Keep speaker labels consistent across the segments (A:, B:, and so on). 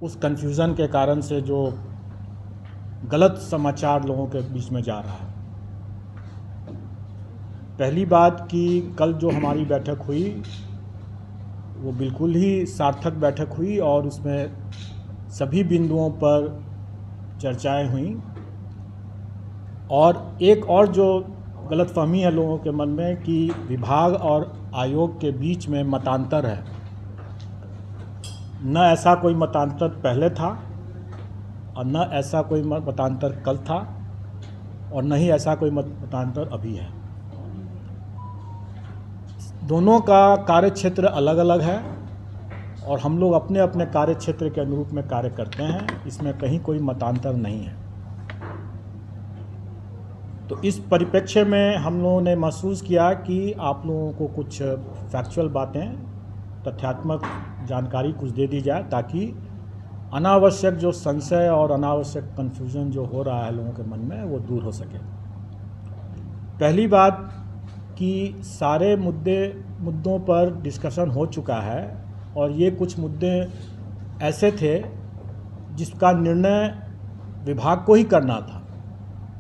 A: उस कन्फ्यूज़न के कारण से जो गलत समाचार लोगों के बीच में जा रहा है। पहली बात कि कल जो हमारी बैठक हुई वो बिल्कुल ही सार्थक बैठक हुई और उसमें सभी बिंदुओं पर चर्चाएं हुई। और एक और जो गलतफहमी है लोगों के मन में कि विभाग और आयोग के बीच में मतांतर है, न ऐसा कोई मतांतर पहले था और न ऐसा कोई मतांतर कल था और न ही ऐसा कोई मतांतर अभी है। दोनों का कार्यक्षेत्र अलग अलग है और हम लोग अपने अपने कार्यक्षेत्र के अनुरूप में कार्य करते हैं, इसमें कहीं कोई मतांतर नहीं है। तो इस परिप्रेक्ष्य में हम लोगों ने महसूस किया कि आप लोगों को कुछ फैक्चुअल बातें, तथ्यात्मक जानकारी कुछ दे दी जाए ताकि अनावश्यक जो संशय और अनावश्यक कन्फ्यूज़न जो हो रहा है लोगों के मन में वो दूर हो सके। पहली बात कि सारे मुद्दों पर डिस्कशन हो चुका है और ये कुछ मुद्दे ऐसे थे जिसका निर्णय विभाग को ही करना था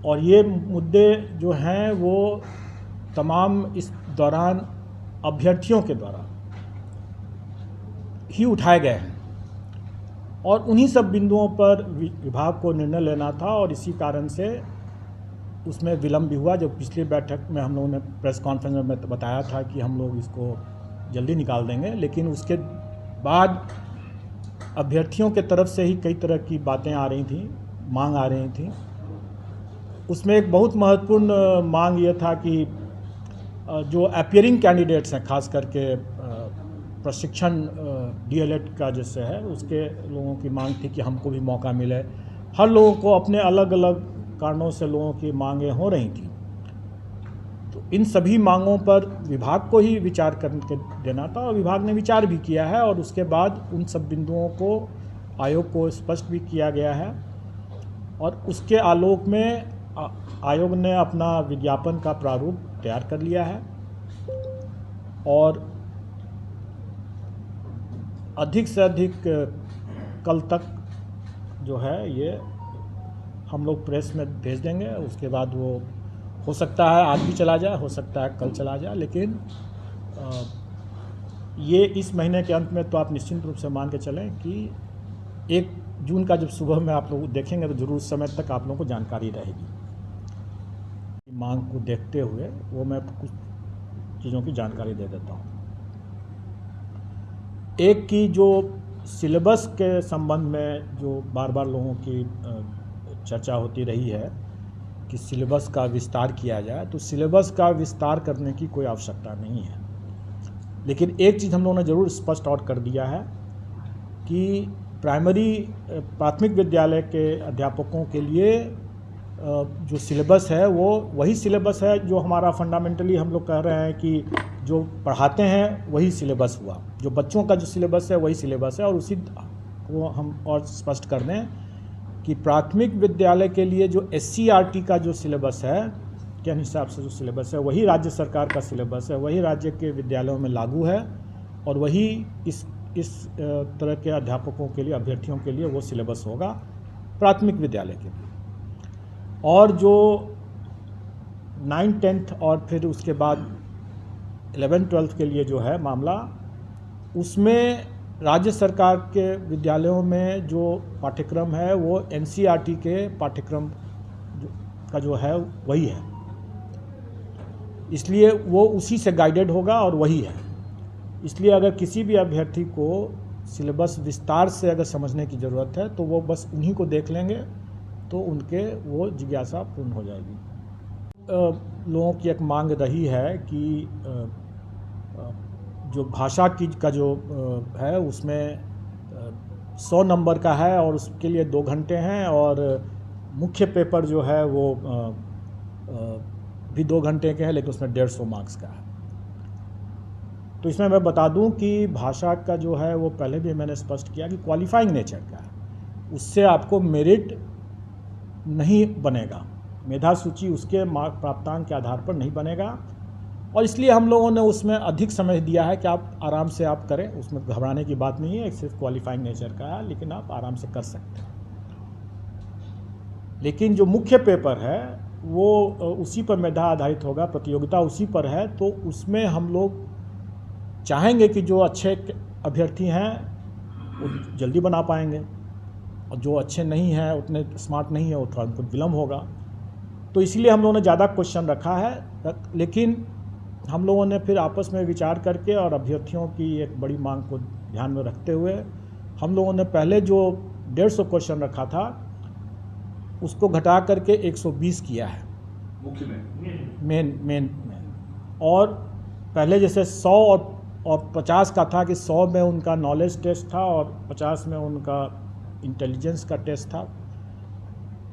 A: और ये मुद्दे जो हैं वो तमाम इस दौरान अभ्यर्थियों के द्वारा ही उठाए गए हैं और उन्हीं सब बिंदुओं पर विभाग को निर्णय लेना था और इसी कारण से उसमें विलम्ब भी हुआ। जो पिछली बैठक में हम लोगों ने प्रेस कॉन्फ्रेंस में बताया था कि हम लोग इसको जल्दी निकाल देंगे, लेकिन उसके बाद अभ्यर्थियों के तरफ से ही कई तरह की बातें आ रही थी, मांग आ रही थी। उसमें एक बहुत महत्वपूर्ण मांग ये था कि जो अपीयरिंग कैंडिडेट्स हैं, खास करके प्रशिक्षण डीएलएड का जैसे है, उसके लोगों की मांग थी कि हमको भी मौका मिले। हर लोगों को अपने अलग अलग कारणों से लोगों की मांगें हो रही थी, तो इन सभी मांगों पर विभाग को ही विचार करके देना था और विभाग ने विचार भी किया है और उसके बाद उन सब बिंदुओं को आयोग को स्पष्ट भी किया गया है और उसके आलोक में आयोग ने अपना विज्ञापन का प्रारूप तैयार कर लिया है और अधिक से अधिक कल तक जो है ये हम लोग प्रेस में भेज देंगे। उसके बाद वो हो सकता है आज भी चला जाए, हो सकता है कल चला जाए, लेकिन ये इस महीने के अंत में तो आप निश्चित रूप से मान के चलें कि 1 जून का जब सुबह में आप लोग देखेंगे तो ज़रूर उस समय तक आप लोगों को जानकारी रहेगी। मांग को देखते हुए वो मैं कुछ चीज़ों की जानकारी दे देता हूँ। एक की जो सिलेबस के संबंध में जो बार बार लोगों की चर्चा होती रही है कि सिलेबस का विस्तार किया जाए, तो सिलेबस का विस्तार करने की कोई आवश्यकता नहीं है, लेकिन एक चीज़ हम लोगों ने ज़रूर स्पष्ट आउट कर दिया है कि प्राथमिक विद्यालय के अध्यापकों के लिए जो सिलेबस है वो वही सिलेबस है जो हमारा फंडामेंटली हम लोग कह रहे हैं कि जो पढ़ाते हैं वही सिलेबस हुआ, जो बच्चों का जो सिलेबस है वही सिलेबस है। और उसी को हम और स्पष्ट कर दें कि प्राथमिक विद्यालय के लिए जो SCERT का जो सिलेबस है के हिसाब से जो सिलेबस है वही राज्य सरकार का सिलेबस है, वही राज्य के विद्यालयों में लागू है और वही इस तरह के अध्यापकों के लिए, अभ्यर्थियों के लिए वो सिलेबस होगा प्राथमिक विद्यालय के लिए। और जो 9, 10 और फिर उसके बाद 11, 12 के लिए जो है मामला, उसमें राज्य सरकार के विद्यालयों में जो पाठ्यक्रम है वो NCERT के पाठ्यक्रम का जो है वही है, इसलिए वो उसी से गाइडेड होगा और वही है। इसलिए अगर किसी भी अभ्यर्थी को सिलेबस विस्तार से अगर समझने की ज़रूरत है तो वो बस उन्हीं को देख लेंगे तो उनके वो जिज्ञासा पूर्ण हो जाएगी। लोगों की एक मांग रही है कि जो भाषा की का जो है उसमें 100 नंबर का है और उसके लिए 2 घंटे हैं और मुख्य पेपर जो है वो भी 2 घंटे के हैं, लेकिन उसमें 150 मार्क्स का है। तो इसमें मैं बता दूं कि भाषा का जो है वो पहले भी मैंने स्पष्ट किया कि क्वालिफाइंग नेचर का है, उससे आपको मेरिट नहीं बनेगा, मेधा सूची उसके मार्क प्राप्तांक के आधार पर नहीं बनेगा। और इसलिए हम लोगों ने उसमें अधिक समय दिया है कि आप आराम से आप करें, उसमें घबराने की बात नहीं है, सिर्फ क्वालिफाइंग नेचर का है, लेकिन आप आराम से कर सकते हैं। लेकिन जो मुख्य पेपर है वो उसी पर मेधा आधारित होगा, प्रतियोगिता उसी पर है, तो उसमें हम लोग चाहेंगे कि जो अच्छे अभ्यर्थी हैं वो जल्दी बना पाएंगे, और जो अच्छे नहीं हैं, उतने स्मार्ट नहीं है, वो थोड़ा उनको विलम्ब होगा। तो इसलिए हम लोगों ने ज़्यादा क्वेश्चन रखा है, लेकिन हम लोगों ने फिर आपस में विचार करके और अभ्यर्थियों की एक बड़ी मांग को ध्यान में रखते हुए हम लोगों ने पहले जो 150 क्वेश्चन रखा था उसको घटा करके 120 किया है
B: मुख्य में
A: मेन। और पहले जैसे 100 और 50 का था कि 100 में उनका नॉलेज टेस्ट था और 50 में उनका इंटेलिजेंस का टेस्ट था,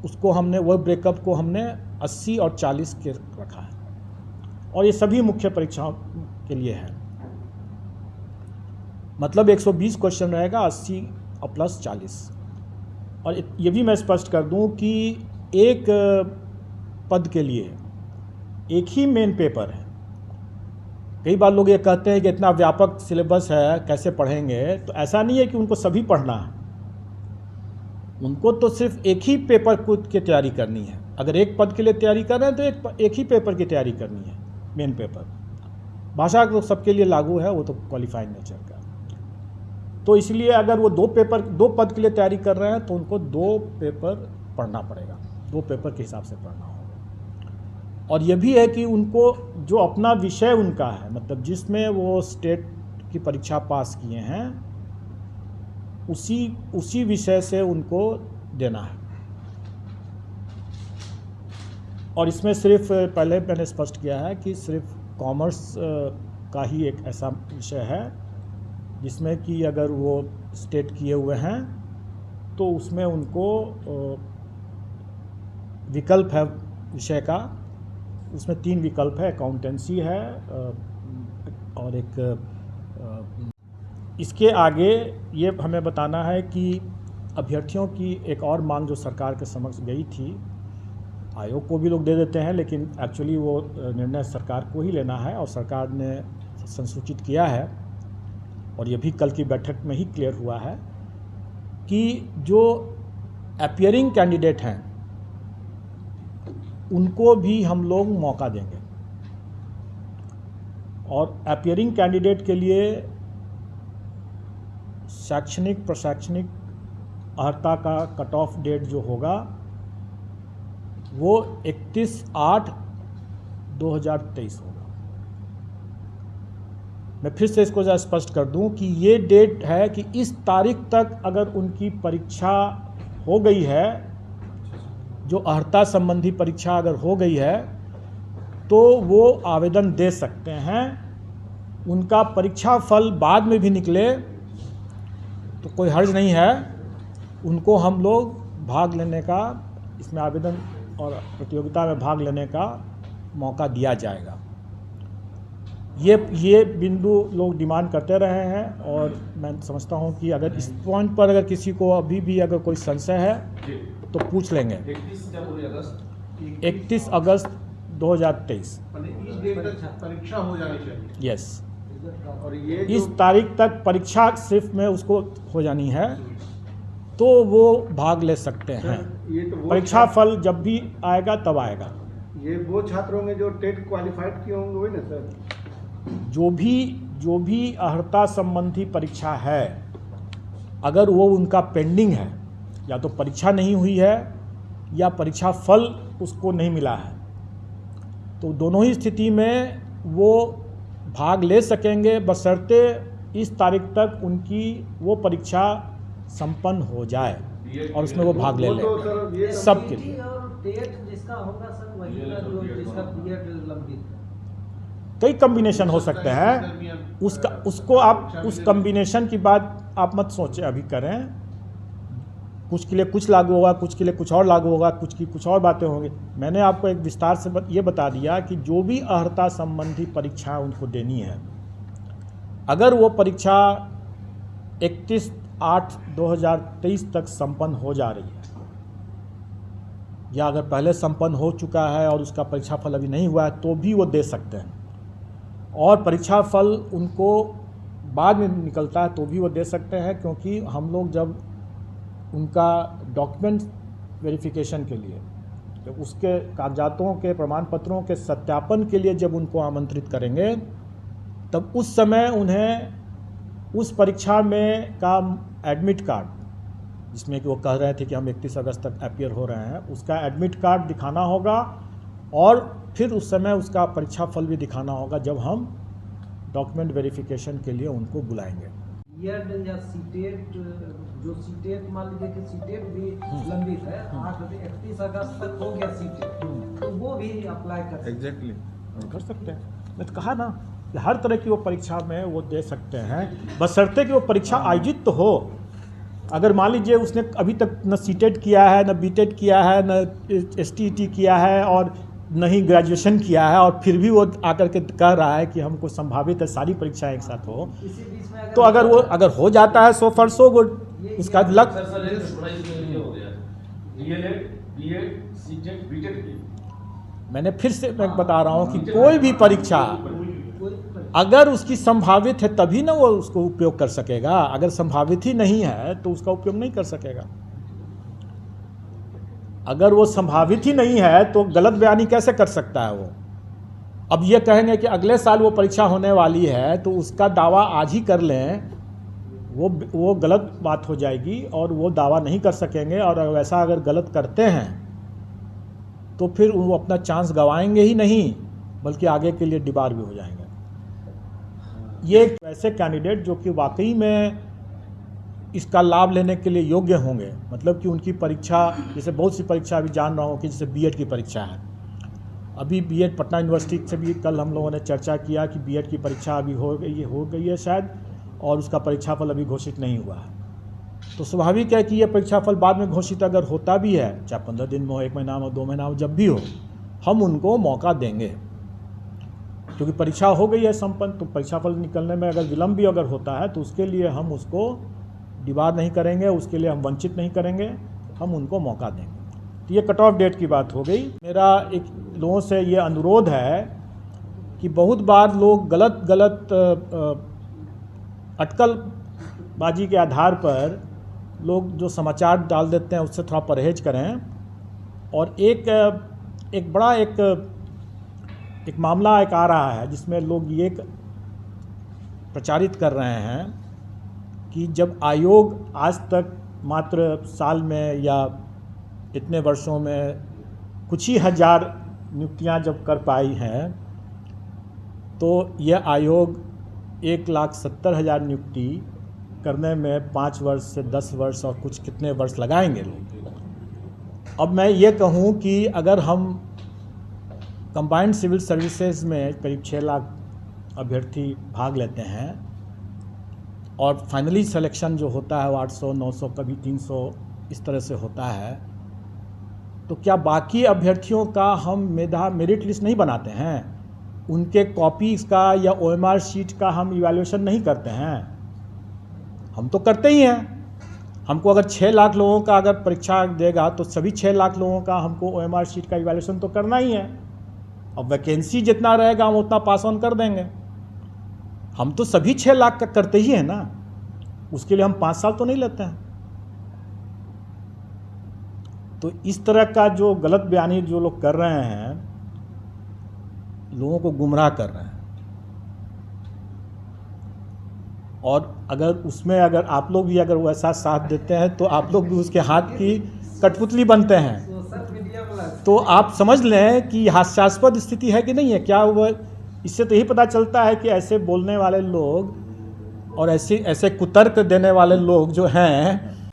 A: उसको हमने वो ब्रेकअप को हमने 80 और 40 के रखा है, और ये सभी मुख्य परीक्षाओं के लिए है। मतलब 120 क्वेश्चन रहेगा, 80 और प्लस 40। और ये भी मैं स्पष्ट कर दूं कि एक पद के लिए एक ही मेन पेपर है। कई बार लोग ये कहते हैं कि इतना व्यापक सिलेबस है, कैसे पढ़ेंगे, तो ऐसा नहीं है कि उनको सभी पढ़ना है, उनको तो सिर्फ एक ही पेपर की तैयारी करनी है। अगर एक पद के लिए तैयारी कर रहे हैं तो एक ही पेपर की तैयारी करनी है, मेन पेपर। भाषा तो सबके लिए लागू है, वो तो क्वालिफाइंग नेचर का। तो इसलिए अगर वो दो पद के लिए तैयारी कर रहे हैं तो उनको 2 पेपर पढ़ना पड़ेगा, 2 पेपर के हिसाब से पढ़ना होगा। और ये भी है कि उनको जो अपना विषय उनका है, मतलब जिसमें वो स्टेट की परीक्षा पास किए हैं, उसी विषय से उनको देना है। और इसमें सिर्फ पहले मैंने स्पष्ट किया है कि सिर्फ कॉमर्स का ही एक ऐसा विषय है जिसमें कि अगर वो स्टेट किए हुए हैं तो उसमें उनको विकल्प है विषय का, उसमें 3 विकल्प है, अकाउंटेंसी है और एक इसके आगे ये हमें बताना है कि अभ्यर्थियों की एक और मांग जो सरकार के समक्ष गई थी, आयोग को भी लोग दे देते हैं, लेकिन एक्चुअली वो निर्णय सरकार को ही लेना है, और सरकार ने संसूचित किया है, और ये भी कल की बैठक में ही क्लियर हुआ है कि जो अपीयरिंग कैंडिडेट हैं उनको भी हम लोग मौका देंगे। और अपीयरिंग कैंडिडेट के लिए शैक्षणिक प्रशैक्षणिक अर्हता का कट ऑफ डेट जो होगा वो 31/8/2023 होगा। मैं फिर से इसको ज़रा स्पष्ट कर दूं कि ये डेट है कि इस तारीख तक अगर उनकी परीक्षा हो गई है, जो अर्हता संबंधी परीक्षा अगर हो गई है, तो वो आवेदन दे सकते हैं। उनका परीक्षा फल बाद में भी निकले तो कोई हर्ज नहीं है, उनको हम लोग भाग लेने का, इसमें आवेदन और प्रतियोगिता में भाग लेने का मौका दिया जाएगा। ये बिंदु लोग डिमांड करते रहे हैं, और मैं समझता हूं कि अगर इस पॉइंट पर अगर किसी को अभी भी अगर कोई संशय है तो पूछ लेंगे। 31 अगस्त 2023
B: इस डेट तक परीक्षा हो जानी चाहिए।
A: यस,
B: और ये
A: इस तारीख तक परीक्षा सिर्फ में उसको हो जानी है, तो वो भाग ले सकते हैं।
B: ये तो वो
A: परीक्षा फल जब भी आएगा तब आएगा।
B: ये वो छात्र होंगे जो टेट क्वालिफाइड किए होंगे, वही ना सर?
A: जो भी अर्हता संबंधी परीक्षा है, अगर वो उनका पेंडिंग है, या तो परीक्षा नहीं हुई है या परीक्षा फल उसको नहीं मिला है, तो दोनों ही स्थिति में वो भाग ले सकेंगे, बशर्ते इस तारीख तक उनकी वो परीक्षा संपन्न हो जाए और उसमें वो भाग ले लें। सबके लिए
C: डेट जिसका होगा सर वही का जो जिसका पीरियड लंबित है।
A: कई कम्बिनेशन हो सकते हैं, उसको आप उस कम्बिनेशन की बात आप मत सोचें, अभी करें। कुछ के लिए कुछ लागू होगा, कुछ के लिए कुछ और लागू होगा, कुछ की कुछ और बातें होंगी। मैंने आपको एक विस्तार से ये बता दिया कि जो भी अर्हता संबंधी परीक्षा उनको देनी है, अगर वो परीक्षा 31/8/2023 तक संपन्न हो जा रही है, या अगर पहले संपन्न हो चुका है और उसका परीक्षा फल अभी नहीं हुआ है, तो भी वो दे सकते हैं। और परीक्षा फल उनको बाद में निकलता है तो भी वो दे सकते हैं, क्योंकि हम लोग जब उनका डॉक्यूमेंट वेरिफिकेशन के लिए, जब उसके कागजातों के प्रमाण पत्रों के सत्यापन के लिए जब उनको आमंत्रित करेंगे, तब उस समय उन्हें उस परीक्षा में का एडमिट कार्ड, जिसमें कि वो कह रहे थे कि हम 31 अगस्त तक अपीयर हो रहे हैं, उसका एडमिट कार्ड दिखाना होगा और फिर उस समय उसका परीक्षा फल भी दिखाना होगा जब हम डॉक्यूमेंट वेरिफिकेशन के लिए उनको बुलाएंगे।
C: बीएड या सीटेट, जो सीटेट मान लीजिए कि सीटेट भी लंबित है, 31 अगस्त तक हो गया सीटेट, तो वो भी अप्लाई कर
B: एग्जैक्टली
A: कर सकते हैं। मैं तो कहा ना कि हर तरह की वो परीक्षा में वो दे सकते हैं, बशर्ते कि वो परीक्षा आयोजित तो हो। अगर मान लीजिए उसने अभी तक न सीटेट किया है, न बीटेट किया है, न एसटीईटी किया है और न ही ग्रेजुएशन किया है, और फिर भी वो आकर के कह रहा है कि हमको संभावित है सारी परीक्षाएं एक साथ हो,
C: इसी बीच में
A: तो अगर हो जाता है सो फॉर सो गुड, उसका लक। मैंने फिर से मैं बता रहा हूँ कि कोई भी परीक्षा अगर उसकी संभावित है तभी ना वो उसको उपयोग कर सकेगा, अगर संभावित ही नहीं है तो उसका उपयोग नहीं कर सकेगा। अगर वो संभावित ही नहीं है तो गलत बयानी कैसे कर सकता है वो? अब ये कहेंगे कि अगले साल वो परीक्षा होने वाली है तो उसका दावा आज ही कर लें, वो गलत बात हो जाएगी और वो दावा नहीं कर सकेंगे, और वैसा अगर गलत करते हैं तो फिर वो अपना चांस गंवाएंगे ही नहीं, बल्कि आगे के लिए डिबार भी हो जाएंगे। ये ऐसे कैंडिडेट जो कि वाकई में इसका लाभ लेने के लिए योग्य होंगे, मतलब कि उनकी परीक्षा, जैसे बहुत सी परीक्षा अभी जान रहा हूँ कि जैसे बीएड की परीक्षा है, अभी बीएड पटना यूनिवर्सिटी से भी कल हम लोगों ने चर्चा किया कि बीएड की परीक्षा अभी हो गई है शायद, और उसका परीक्षाफल अभी घोषित नहीं हुआ है। तो स्वाभाविक है कि ये परीक्षाफल बाद में घोषित अगर होता भी है, चाहे 15 दिन में हो, 1 महीना में, 2 महीना में, जब भी हो, हम उनको मौका देंगे, क्योंकि परीक्षा हो गई है संपन्न। तो परीक्षाफल निकलने में अगर विलम्ब भी अगर होता है तो उसके लिए हम उसको डिबार नहीं करेंगे, उसके लिए हम वंचित नहीं करेंगे, हम उनको मौका देंगे। तो ये कट ऑफ डेट की बात हो गई। मेरा एक लोगों से ये अनुरोध है कि बहुत बार लोग गलत अटकलबाजी के आधार पर लोग जो समाचार डाल देते हैं उससे थोड़ा परहेज करें। और एक बड़ा एक मामला एक आ रहा है जिसमें लोग ये प्रचारित कर रहे हैं कि जब आयोग आज तक मात्र साल में या इतने वर्षों में कुछ ही हजार नियुक्तियां जब कर पाई हैं, तो यह आयोग 1,70,000 नियुक्ति करने में 5 वर्ष से 10 वर्ष और कुछ कितने वर्ष लगाएंगे लोग। अब मैं ये कहूँ कि अगर हम कंबाइंड सिविल सर्विसेज में करीब 6 लाख अभ्यर्थी भाग लेते हैं और फाइनली सिलेक्शन जो होता है वो 800, 900, कभी 300 इस तरह से होता है, तो क्या बाकी अभ्यर्थियों का हम मेरिट लिस्ट नहीं बनाते हैं? उनके कॉपीज़ का या OMR शीट का हम इवैल्यूएशन नहीं करते हैं? हम तो करते ही हैं। हमको अगर 6 लाख लोगों का अगर परीक्षा देगा तो सभी 6 लाख लोगों का हमको OMR शीट का इवैल्यूएशन तो करना ही है। अब वैकेंसी जितना रहेगा हम उतना पास ऑन कर देंगे। हम तो सभी 6 लाख का करते ही हैं ना, उसके लिए हम 5 साल तो नहीं लेते हैं। तो इस तरह का जो गलत बयानी जो लोग कर रहे हैं, लोगों को गुमराह कर रहे हैं। और अगर उसमें अगर आप लोग भी अगर वैसा साथ देते हैं तो आप लोग भी उसके हाथ की कठपुतली बनते हैं। तो आप समझ लें कि हास्यास्पद स्थिति है कि नहीं है। क्या वह इससे तो यही पता चलता है कि ऐसे बोलने वाले लोग और ऐसे कुतर्क देने वाले लोग जो हैं